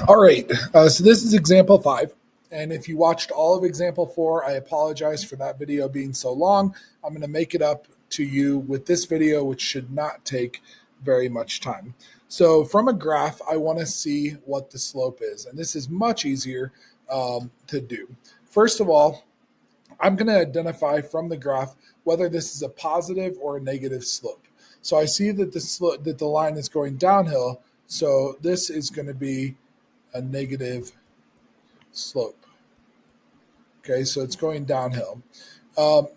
All right, so this is example 5. And if you watched all of example 4, I apologize for that video being so long. I'm going to make it up to you with this video, which should not take very much time. So from a graph, I want to see what the slope is. And this is much easier to do. First of all, I'm going to identify from the graph whether this is a positive or a negative slope. So I see that the line is going downhill. So this is going to be a negative slope. Okay, so it's going downhill.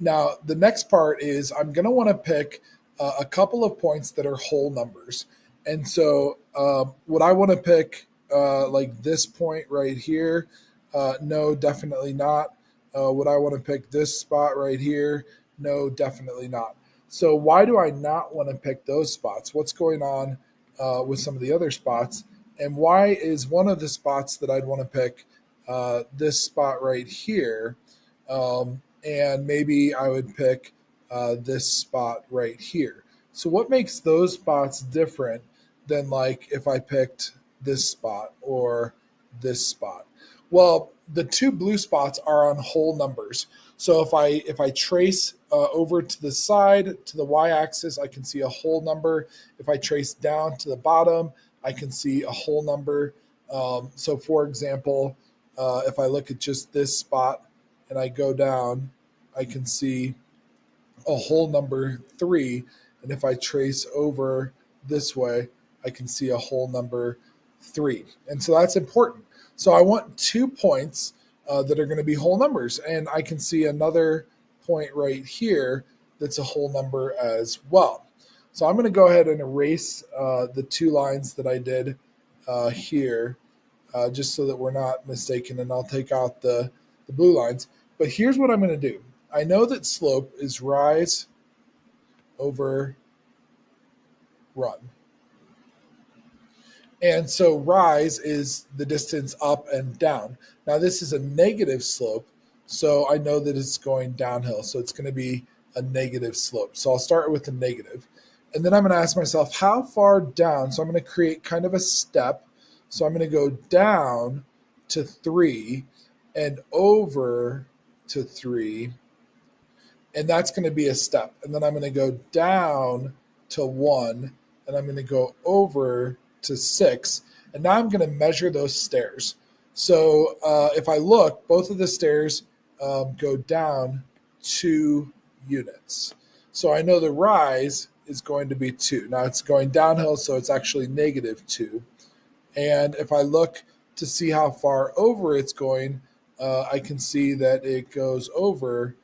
Now, the next part is I'm going to want to pick a couple of points that are whole numbers. And so what I want to pick, like this point right here, no, definitely not. Would I want to pick this spot right here? No, definitely not. So why do I not want to pick those spots? What's going on with some of the other spots? And why is one of the spots that I'd want to pick this spot right here? And maybe I would pick this spot right here. So what makes those spots different than like if I picked this spot or this spot? Well, the two blue spots are on whole numbers. So if I trace over to the side to the y-axis, I can see a whole number. If I trace down to the bottom, I can see a whole number. So for example, if I look at just this spot and I go down, I can see a whole number 3. And if I trace over this way, I can see a whole number 3. And so that's important. So I want 2 points that are going to be whole numbers. And I can see another point right here that's a whole number as well. So I'm going to go ahead and erase the 2 lines that I did here, just so that we're not mistaken. And I'll take out the blue lines. But here's what I'm going to do. I know that slope is rise over run. And so rise is the distance up and down. Now this is a negative slope, so I know that it's going downhill. So it's going to be a negative slope. So I'll start with a negative. And then I'm going to ask myself, how far down? So I'm going to create kind of a step. So I'm going to go down to 3 and over to 3. And that's going to be a step. And then I'm going to go down to 1, and I'm going to go over to 6. And now I'm going to measure those stairs. So if I look, both of the stairs go down 2 units. So I know the rise is going to be 2. Now it's going downhill, so it's actually negative 2. And if I look to see how far over it's going, I can see that it goes over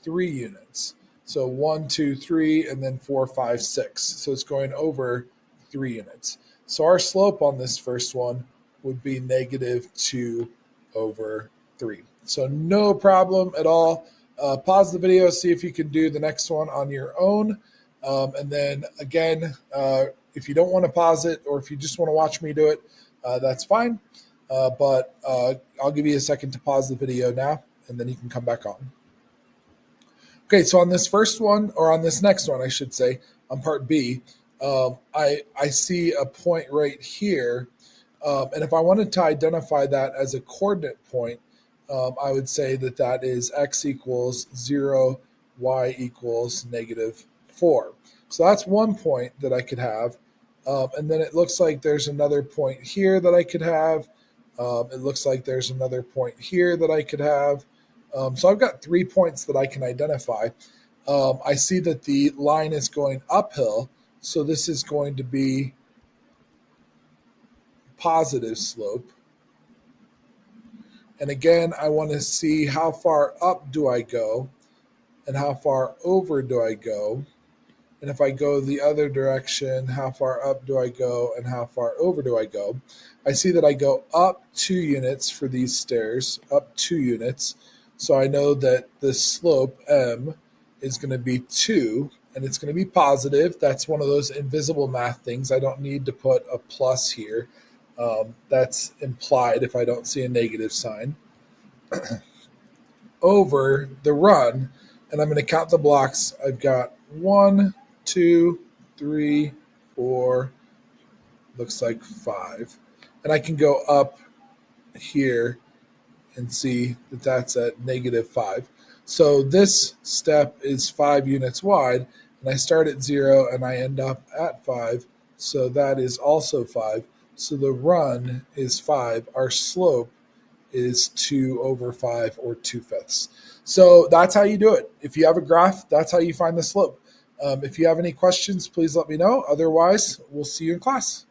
3 units. So 1, 2, 3, and then 4, 5, 6. So it's going over 3 units. So our slope on this first one would be negative 2 over 3. So no problem at all. Pause the video, see if you can do the next one on your own. And then again, if you don't want to pause it, or if you just want to watch me do it, that's fine. But I'll give you a second to pause the video now, and then you can come back on. Okay, so on this first one, or on this next one, I should say, on part B, I see a point right here. And if I wanted to identify that as a coordinate point, I would say that that is x equals 0, y equals negative 4. So that's one point that I could have. And then it looks like there's another point here that I could have. It looks like there's another point here that I could have. So I've got 3 points that I can identify. I see that the line is going uphill, so this is going to be positive slope. And again, I want to see how far up do I go and how far over do I go. And if I go the other direction, how far up do I go and how far over do I go? I see that I go up 2 units for these stairs, up 2 units. So I know that the slope m is going to be 2, and it's going to be positive. That's one of those invisible math things. I don't need to put a plus here. That's implied if I don't see a negative sign. Over the run, and I'm going to count the blocks. I've got 1, 2, 3, 4, looks like 5. And I can go up here and see that that's at -5. So this step is 5 units wide, and I start at 0 and I end up at 5. So that is also 5. So the run is 5. Our slope is 2/5 or 2/5. So that's how you do it. If you have a graph, that's how you find the slope. If you have any questions, please let me know. Otherwise, we'll see you in class.